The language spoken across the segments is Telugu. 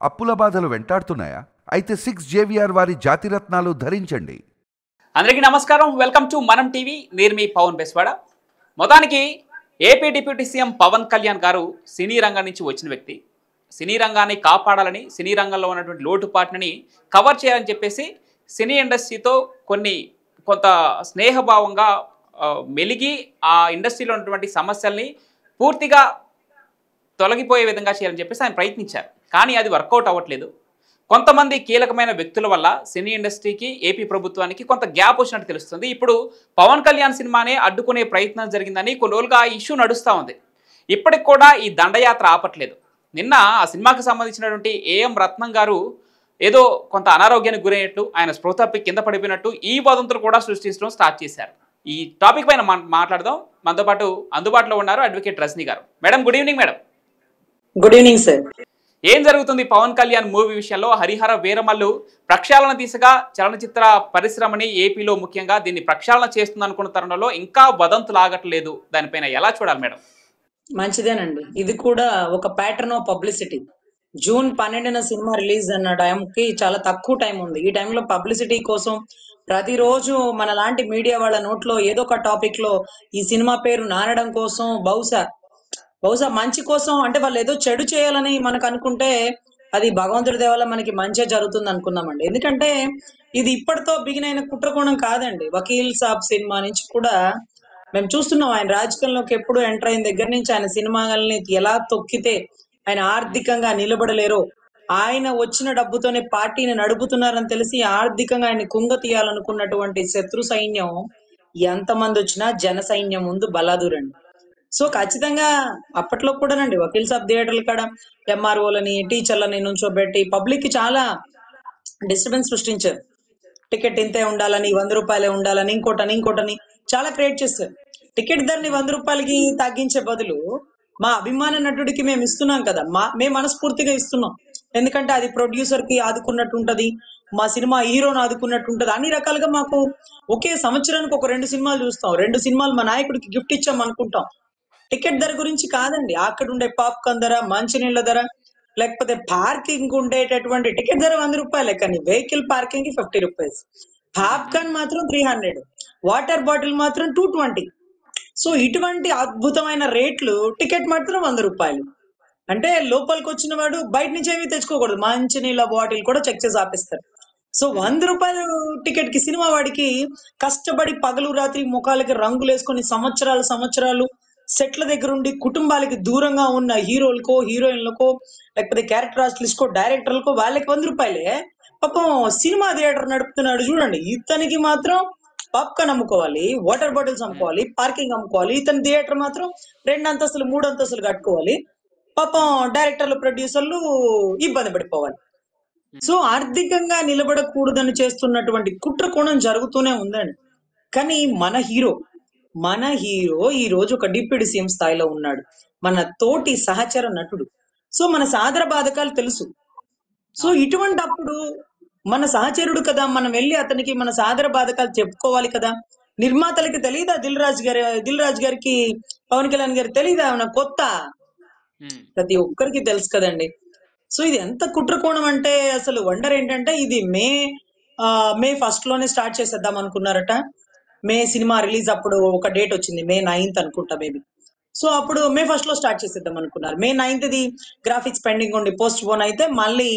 అప్పుల బాధలు వెంటాడుతున్నాయా? అయితే 6 JVR వారి జాతిరత్నాలు ధరించండి. అందరికీ నమస్కారం. Welcome to Manam TV. నేను మీ పవన్ బెస్వాడ. మొత్తానికి AP deputy CM Pawan Kalyan garu cine రంగం నుంచి వచ్చిన వ్యక్తి. సినీ రంగాన్ని కాపాడాలని, సినీ రంగంలో ఉన్నటువంటి లోటుపాట్లని కవర్ చేయాలని చెప్పేసి సినీ ఇండస్ట్రీతో కొంత స్నేహభావంగా మెలిగి ఆ ఇండస్ట్రీలో ఉన్నటువంటి సమస్యల్ని పూర్తిగా తొలగిపోయే విధంగా చేయాలని చెప్పేసి ఆయన ప్రయత్నించారు. కానీ అది వర్కౌట్ అవ్వట్లేదు. కొంతమంది కీలకమైన వ్యక్తుల వల్ల సినీ ఇండస్ట్రీకి, ఏపీ ప్రభుత్వానికి కొంత గ్యాప్ వచ్చినట్టు తెలుస్తుంది. ఇప్పుడు పవన్ కళ్యాణ్ సినిమానే అడ్డుకునే ప్రయత్నం జరిగిందని కొన్ని రోజులుగా ఆ ఇష్యూ నడుస్తూ ఉంది. ఇప్పటికి కూడా ఈ దండయాత్ర ఆపట్లేదు. నిన్న ఆ సినిమాకి సంబంధించినటువంటి ఏఎం రత్నం గారు ఏదో కొంత అనారోగ్యానికి గురైనట్టు, ఆయన స్పృహ తప్పి కింద పడిపోయినట్టు ఈ వదంతులు కూడా సృష్టించడం స్టార్ట్ చేశారు. ఈ టాపిక్ పైన మాట్లాడదాం. మనతో పాటు అందుబాటులో ఉన్నారు అడ్వకేట్ రజనీ గారు. Madam, good evening. Madam, good evening sir. ఏం జరుగుతుంది పవన్ కళ్యాణ్ మూవీ విషయంలో? హరిహర వీరమల్లు ప్రక్షాళన దిశగా చలనచిత్ర పరిశ్రమని ఏపీలో ముఖ్యంగా దీన్ని ప్రక్షాళన చేస్తుంది అనుకున్న తరుణంలో ఇంకా వదంతులు ఆగట్లేదు. దానిపైన ఎలా చూడాలి మేడం? మంచిదేనండి. ఇది కూడా ఒక ప్యాటర్న్ ఆఫ్ పబ్లిసిటీ. జూన్ 12న సినిమా రిలీజ్ అన్న టైంకి చాలా తక్కువ టైం ఉంది. ఈ టైంలో పబ్లిసిటీ కోసం ప్రతిరోజు మన లాంటి మీడియా వాళ్ళ నోట్లో ఏదో ఒక టాపిక్ లో ఈ సినిమా పేరు నానడం కోసం, బహుశా మంచి కోసం, అంటే వాళ్ళు ఏదో చెడు చేయాలని మనకు అనుకుంటే అది భగవంతుడి దేవల్ల మనకి మంచి జరుగుతుంది అనుకున్నామండి. ఎందుకంటే ఇది ఇప్పటితో బిగిన్ అయిన కుట్రకోణం కాదండి. వకీల్ సాబ్ సినిమా నుంచి కూడా మేము చూస్తున్నాం. ఆయన రాజకీయంలోకి ఎప్పుడు ఎంటర్ అయిన దగ్గర నుంచి ఆయన సినిమాలని ఎలా తొక్కితే ఆయన ఆర్థికంగా నిలబడలేరో, ఆయన వచ్చిన డబ్బుతోనే పార్టీని నడుపుతున్నారని తెలిసి ఆర్థికంగా ఆయన కుంగ తీయాలనుకున్నటువంటి శత్రు సైన్యం ఎంతమంది వచ్చినా జన సైన్యం ముందు బలాదూరండి. సో ఖచ్చితంగా అప్పట్లో కూడానండి వకీల్ సాబ్ థియేటర్లు కాడ ఎంఆర్ఓలని, టీచర్లని నుంచోబెట్టి పబ్లిక్ కి చాలా డిస్టర్బెన్స్ సృష్టించారు. టికెట్ ఇంతే ఉండాలని, 100 రూపాయలే ఉండాలని, ఇంకోటని చాలా క్రియేట్ చేస్తారు. టికెట్ ధరని 100 రూపాయలకి తగ్గించే బదులు మా అభిమాన నటుడికి మేము ఇస్తున్నాం కదా, మేము మనస్ఫూర్తిగా ఇస్తున్నాం. ఎందుకంటే అది ప్రొడ్యూసర్ కి ఆదుకున్నట్టు ఉంటది, మా సినిమా హీరోను ఆదుకున్నట్టు ఉంటది. అన్ని రకాలుగా మాకు ఒకే సంవత్సరానికి ఒక 2 సినిమాలు చూస్తాం, 2 సినిమాలు మా నాయకుడికి గిఫ్ట్ ఇచ్చాం అనుకుంటాం. టికెట్ ధర గురించి కాదండి, అక్కడ ఉండే పాప్కార్న్ ధర, మంచినీళ్ళ ధర, లేకపోతే పార్కింగ్ ఉండేటటువంటి టికెట్ ధర 100 రూపాయలే, కానీ వెహికల్ పార్కింగ్ కి 50 రూపీస్, పాప్కార్న్ మాత్రం 300, వాటర్ బాటిల్ మాత్రం 220. సో ఇటువంటి అద్భుతమైన రేట్లు, టికెట్ మాత్రం 100 రూపాయలు. అంటే లోపలికి వచ్చిన వాడు బయట నుంచి ఏమీ తెచ్చుకోకూడదు, మంచినీళ్ళ బాటిల్ కూడా చెక్ చేసి ఆపిస్తారు. సో 100 రూపాయలు టికెట్ కి సినిమా వాడికి కష్టపడి పగలు రాత్రి ముఖాలకి రంగులు వేసుకొని సంవత్సరాలు సెట్ల దగ్గర ఉండి కుటుంబాలకి దూరంగా ఉన్న హీరోలకో, హీరోయిన్లకో, లేకపోతే క్యారెక్టర్ ఆర్టిస్ట్కో, డైరెక్టర్లకో వాళ్ళకి 100 రూపాయలే. పాపం సినిమా థియేటర్ నడుపుతున్నాడు చూడండి, ఇతనికి మాత్రం పాప్కార్న్ అమ్ముకోవాలి, వాటర్ బాటిల్స్ అమ్ముకోవాలి, పార్కింగ్ అమ్ముకోవాలి. ఇతని థియేటర్ మాత్రం 2 అంతస్తులు 3 అంతస్తులు కట్టుకోవాలి. పాపం డైరెక్టర్లు, ప్రొడ్యూసర్లు ఇబ్బంది పడిపోవాలి. సో ఆర్థికంగా నిలబడకూడదని చేస్తున్నటువంటి కుట్ర కోణం జరుగుతూనే ఉందండి. కానీ మన హీరో ఈ రోజు ఒక డిప్యూటీ సీఎం స్థాయిలో ఉన్నాడు, మన తోటి సహచర నటుడు. సో మన సాదర బాధకాలు తెలుసు. సో ఇటువంటి అప్పుడు మన సహచరుడు కదా, మనం వెళ్ళి అతనికి మన సాదర బాధకాలు చెప్పుకోవాలి కదా. నిర్మాతలకి తెలీదా? దిల్ రాజు గారికి పవన్ కళ్యాణ్ గారికి తెలీదా? ఏమన్నా కొత్త? ప్రతి ఒక్కరికి తెలుసు కదండి. సో ఇది ఎంత కుట్ర కోణం అంటే అసలు వండర్ ఏంటంటే, ఇది మే 1 లోనే స్టార్ట్ చేసేద్దాం అనుకున్నారట. మే సినిమా రిలీజ్ అప్పుడు ఒక డేట్ వచ్చింది, May 9th అనుకుంటా మేబీ. సో అప్పుడు May 1 లో స్టార్ట్ చేసేద్దాం అనుకున్నారు. May 9th గ్రాఫిక్స్ పెండింగ్ ఉండి పోస్ట్ పోన్ అయితే మళ్ళీ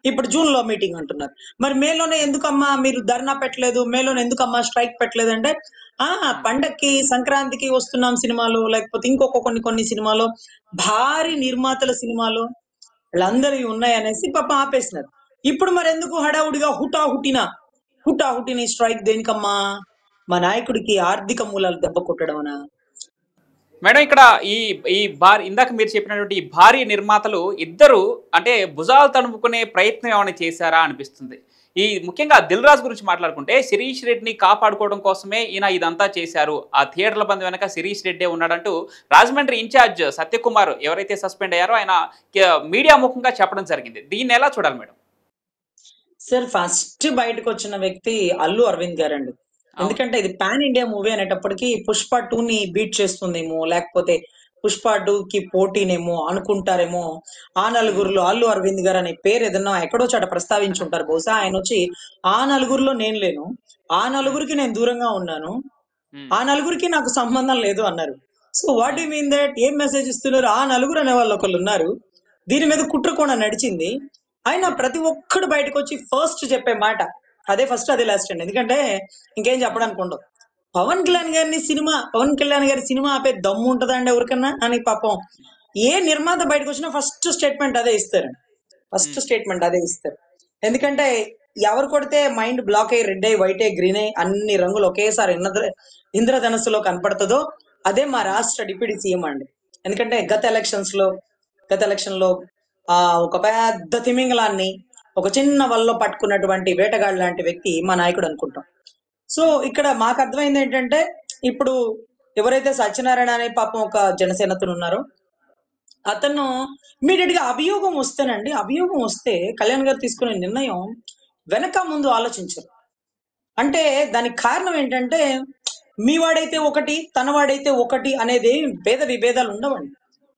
ఇప్పుడు జూన్ లో మీటింగ్ అంటున్నారు. మరి మేలోనే ఎందుకమ్మా మీరు ధర్నా పెట్టలేదు, మేలోనే ఎందుకమ్మా స్ట్రైక్ పెట్టలేదు అంటే, పండక్కి సంక్రాంతికి వస్తున్నాం సినిమాలు, లేకపోతే ఇంకొక కొన్ని సినిమాలు, భారీ నిర్మాతల సినిమాలు వాళ్ళందరివి ఉన్నాయనేసి పాపం ఆపేసినారు. ఇప్పుడు మరి ఎందుకు హడావుడిగా హుటాహుటిన స్ట్రైక్ దేనికమ్మా? మా నాయకుడికి ఆర్థిక మూలాలు దెబ్బ కొట్టడమనా? మేడం, ఇక్కడ ఈ ఇందాక మీరు చెప్పినటువంటి ఈ భారీ నిర్మాతలు ఇద్దరు అంటే భుజాలు తడుముకునే ప్రయత్నం ఏమైనా చేశారా అనిపిస్తుంది. ఈ ముఖ్యంగా దిల్ రాజు గురించి మాట్లాడుకుంటే, శిరీష్ రెడ్డిని కాపాడుకోవడం కోసమే ఈయన ఇదంతా చేశారు, ఆ థియేటర్ల బంద్ వెనక శిరీష్ రెడ్డే ఉన్నాడంటూ రాజమండ్రి ఇన్ఛార్జ్ సత్యకుమార్ ఎవరైతే సస్పెండ్ అయ్యారో ఆయన మీడియా ముఖంగా చెప్పడం జరిగింది. దీన్ని ఎలా చూడాలి మేడం? సార్, ఫస్ట్ బయటకు వచ్చిన వ్యక్తి అల్లు అరవింద్ గారండి. ఎందుకంటే ఇది పాన్ ఇండియా మూవీ అనేటప్పటికి పుష్ప 2ని బీట్ చేస్తుందేమో, లేకపోతే పుష్ప 2కి పోటీనేమో అనుకుంటారేమో. ఆ నలుగురిలో అల్లు అరవింద్ గారు అనే పేరు ఏదన్నా ఎక్కడో చోట ప్రస్తావించి ఉంటారు బహుశా. ఆయన వచ్చి ఆ నలుగురిలో నేను లేను, ఆ నలుగురికి నేను దూరంగా ఉన్నాను, ఆ నలుగురికి నాకు సంబంధం లేదు అన్నారు. So what you mean that? ఏం మెసేజ్ ఇస్తున్నారు? ఆ నలుగురు అనే వాళ్ళు ఒకళ్ళు ఉన్నారు, దీని మీద కుట్ర కూడా నడిచింది. అయినా ప్రతి ఒక్కడు బయటకు వచ్చి ఫస్ట్ చెప్పే మాట అదే ఫస్ట్ అదే లాస్ట్ అండి. ఎందుకంటే ఇంకేం చెప్పడానికి ఉండదు. పవన్ కళ్యాణ్ గారి సినిమా ఆపే దమ్ము ఉంటదండి ఎవరికన్నా అని పాపం ఏ నిర్మాత బయటకు వచ్చినా ఫస్ట్ స్టేట్మెంట్ అదే ఇస్తారు. ఫస్ట్ స్టేట్మెంట్ అదే ఇస్తారు. ఎందుకంటే ఎవరు కొడితే మైండ్ బ్లాక్ అయ్యి రెడ్ అయ్యి వైట్ అయ్యి గ్రీన్ అయ్యి అన్ని రంగులు ఒకేసారి ఇంద్రధనస్సులో కనపడుతుందో అదే మా రాష్ట్ర డిప్యూటీ సీఎం అండి. ఎందుకంటే గత ఎలక్షన్ లో ఒక పెద్ద తిమింగలాన్ని ఒక చిన్న వల్లో పట్టుకున్నటువంటి వేటగాడు లాంటి వ్యక్తి మా నాయకుడు అనుకుంటాం. సో ఇక్కడ మాకు అర్థమైంది ఏంటంటే, ఇప్పుడు ఎవరైతే సత్యనారాయణ అనే పాపం ఒక జనసేనతను ఉన్నారో అతను ఇమీడియట్ గా అభియోగం వస్తే కళ్యాణ్ గారు తీసుకునే నిర్ణయం వెనక ముందు ఆలోచించరు. అంటే దానికి కారణం ఏంటంటే, మీ వాడైతే ఒకటి తన వాడైతే ఒకటి అనేది భేద విభేదాలు ఉండవండి.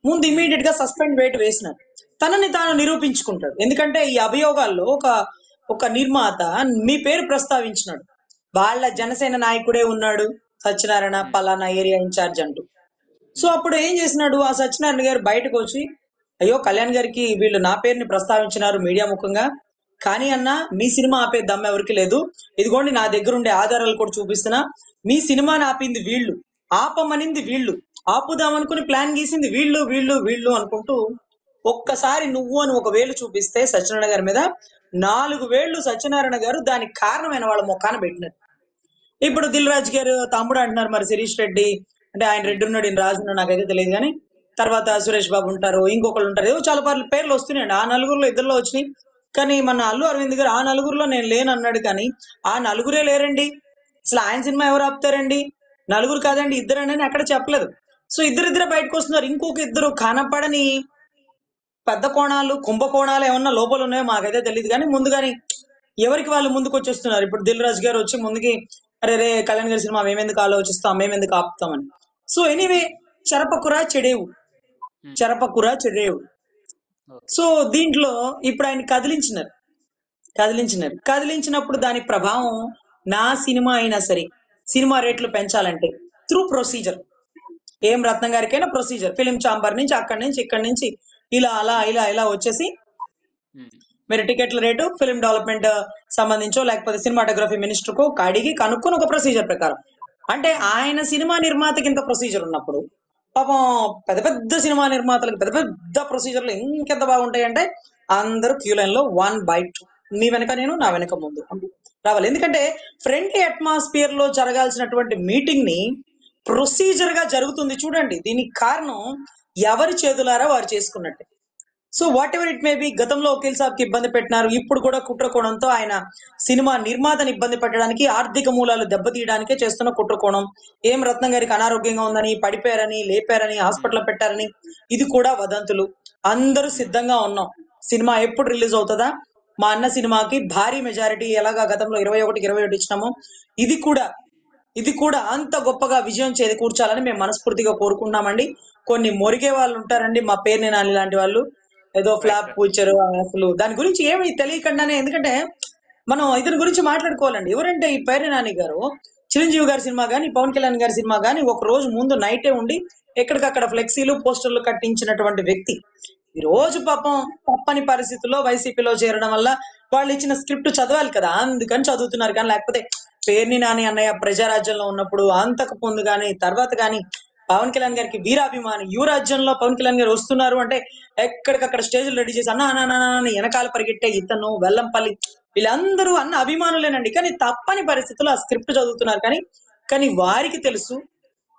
ముందు ఇమీడియట్ గా సస్పెండ్ వేటు వేసినారు. తనని తాను నిరూపించుకుంటాడు. ఎందుకంటే ఈ అభియోగాల్లో ఒక నిర్మాత మీ పేరు ప్రస్తావించినాడు, వాళ్ళ జనసేన నాయకుడే ఉన్నాడు సత్యనారాయణ పలానా ఏరియా ఇన్ఛార్జ్ అంటూ. సో అప్పుడు ఏం చేసినాడు ఆ సత్యనారాయణ గారు బయటకు వచ్చి, అయ్యో కళ్యాణ్ గారికి వీళ్ళు నా పేరుని ప్రస్తావించినారు మీడియా ముఖంగా, కానీ అన్న మీ సినిమా ఆపే దమ్ము ఎవరికి లేదు, ఇదిగోండి నా దగ్గర ఉండే ఆధారాలు కూడా చూపిస్తున్నా, మీ సినిమాని ఆపింది వీళ్ళు, ఆపమనింది వీళ్ళు, ఆపుదామనుకుని ప్లాన్ గీసింది వీళ్ళు వీళ్ళు వీళ్ళు అనుకుంటూ ఒక్కసారి నువ్వు అని ఒక వేలు చూపిస్తే సత్యనారాయణ గారి మీద 4 వేళ్లు సత్యనారాయణ గారు దానికి కారణమైన వాళ్ళ ముఖాన పెట్టినారు. ఇప్పుడు దిల్ రాజు గారు తమ్ముడు అంటున్నారు, మరి శిరీష్ రెడ్డి అంటే ఆయన రెడ్డి ఉన్నాడు ఈయన రాజు ఉన్నాడు నాకైతే తెలియదు, కానీ తర్వాత సురేష్ బాబు ఉంటారు, ఇంకొకళ్ళు ఉంటారు, ఏదో చాలా పేర్లు వస్తున్నాయండి. ఆ నలుగురులో ఇద్దరులో వచ్చినాయి. కానీ మన అల్లు అరవింద్ గారు ఆ నలుగురులో నేను లేను అన్నాడు, కానీ ఆ నలుగురే లేరండి. అసలు ఆయన సినిమా ఎవరు ఆపుతారండి? నలుగురు కాదండి ఇద్దరని అక్కడ చెప్పలేదు. సో ఇద్దరిద్దరే బయటకు వస్తున్నారు. ఇంకొక ఇద్దరు కనపడని పెద్ద కోణాలు కుంభకోణాలు ఏమన్నా లోపల ఉన్నాయో మాకైతే తెలియదు, కానీ ముందుగాని ఎవరికి వాళ్ళు ముందుకు వచ్చేస్తున్నారు. ఇప్పుడు దిల్ రాజు గారు వచ్చి ముందుకి అరే రే కళ్యాణ్ గారి సినిమా మేమెందుకు ఆలోచిస్తాం, మేమెందుకు ఆపుతామని. సో ఎనీవే చెరపకురా చెడేవు. సో దీంట్లో ఇప్పుడు ఆయన కదిలించినప్పుడు దాని ప్రభావం నా సినిమా అయినా సరే సినిమా రేట్లు పెంచాలంటే త్రూ ప్రొసీజర్, ఏం రత్నం గారికైనా ప్రొసీజర్, ఫిలిం ఛాంబర్ నుంచి అక్కడి నుంచి ఇక్కడి నుంచి ఇలా అలా ఇలా ఇలా వచ్చేసి మీరు టికెట్ల రేటు ఫిలిం డెవలప్మెంట్ సంబంధించో లేకపోతే సినిమాటోగ్రఫీ మినిస్టర్ కు అడిగి కనుక్కొని ఒక ప్రొసీజర్ ప్రకారం, అంటే ఆయన సినిమా నిర్మాతకి ఇంత ప్రొసీజర్ ఉన్నప్పుడు పాపం పెద్ద పెద్ద సినిమా నిర్మాతలకు పెద్ద పెద్ద ప్రొసీజర్లు ఇంకెంత బాగుంటాయి అంటే అందరూ క్యూ లైన్ లో 1/2 నీ వెనక నేను నా వెనక ముందు రావాలి. ఎందుకంటే ఫ్రెండ్లీ అట్మాస్ఫియర్ లో జరగాల్సినటువంటి మీటింగ్ ని ప్రొసీజర్ గా జరుగుతుంది చూడండి. దీనికి కారణం ఎవరి చేతులారా వారు చేసుకున్నట్టే. So whatever it may be, గతంలో వకీల్ సాబ్ కి ఇబ్బంది పెట్టినారు, ఇప్పుడు కూడా కుట్రకోణంతో ఆయన సినిమా నిర్మాతని ఇబ్బంది పెట్టడానికి ఆర్థిక మూలాలు దెబ్బతీయడానికే చేస్తున్న కుట్రకోణం. ఏం రత్నం గారికి అనారోగ్యంగా ఉందని పడిపోయారని లేపారని హాస్పిటల్ పెట్టారని ఇది కూడా వదంతులు. అందరూ సిద్ధంగా ఉన్నాం, సినిమా ఎప్పుడు రిలీజ్ అవుతుందా, మా అన్న సినిమాకి భారీ మెజారిటీ ఎలాగా గతంలో 21కి 21 ఇచ్చినామో ఇది కూడా అంత గొప్పగా విజయం చేకూర్చాలని మేము మనస్ఫూర్తిగా కోరుకుంటున్నామండి. కొన్ని మొరిగే వాళ్ళు ఉంటారండి మా పేరుని నాని లాంటి వాళ్ళు, ఏదో ఫ్లాప్ కూర్చారు అసలు దాని గురించి ఏమి తెలియకుండానే. ఎందుకంటే మనం ఇతని గురించి మాట్లాడుకోవాలండి. ఎవరంటే ఈ పేరుని నాని గారు చిరంజీవి గారి సినిమా గానీ పవన్ కళ్యాణ్ గారి సినిమా గానీ ఒక రోజు ముందు నైటే ఉండి ఎక్కడికక్కడ ఫ్లెక్సీలు పోస్టర్లు కట్టించినటువంటి వ్యక్తి. ఈ రోజు పాపం తప్పని పరిస్థితుల్లో వైసీపీలో చేరడం వల్ల వాళ్ళు ఇచ్చిన స్క్రిప్ట్ చదవాలి కదా, అందుకని చదువుతున్నారు. కానీ లేకపోతే పేర్ని నాని అన్నయ్య ప్రజారాజ్యంలో ఉన్నప్పుడు అంతకు ముందు గానీ తర్వాత గానీ పవన్ కళ్యాణ్ గారికి వీరాభిమాని, యువరాజ్యంలో పవన్ కళ్యాణ్ గారు వస్తున్నారు అంటే ఎక్కడికక్కడ స్టేజ్లు రెడీ చేసి అన్న వెనకాల పరిగెట్టే ఇతను వెల్లంపల్లి వీళ్ళందరూ అన్న అభిమానులేనండి. కానీ తప్పని పరిస్థితుల్లో ఆ స్క్రిప్ట్ చదువుతున్నారు. కానీ వారికి తెలుసు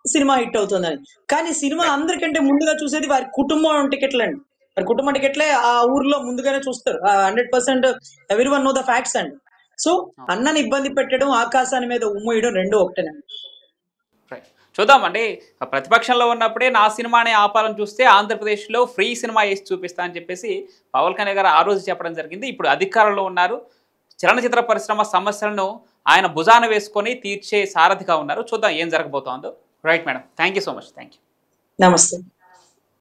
సినిమా హిట్ అవుతుందని. కానీ సినిమా అందరికంటే ముందుగా చూసేది వారి కుటుంబం టికెట్లు అండి. వారి కుటుంబ టికెట్లే ఆ ఊర్లో ముందుగానే చూస్తారు. 100% ఎవ్రీవన్ నో ద ఫ్యాక్ట్స్ అండి. సో అన్నని ఇబ్బంది పెట్టడం ఆకాశాన్ని మీద ఉమ్మేయడం రెండు ఒకటేనండి. చూద్దామండి, ప్రతిపక్షంలో ఉన్నప్పుడే నా సినిమాని ఆపాలని చూస్తే ఆంధ్రప్రదేశ్లో ఫ్రీ సినిమా వేసి చూపిస్తా అని చెప్పేసి పవన్ కళ్యాణ్ గారు ఆ రోజు చెప్పడం జరిగింది. ఇప్పుడు అధికారంలో ఉన్నారు, చలనచిత్ర పరిశ్రమ సమస్యలను ఆయన భుజాన వేసుకొని తీర్చే సారథిగా ఉన్నారు. చూద్దాం ఏం జరగబోతోందో. Right madam, thank you so much. Thank you. నమస్తే.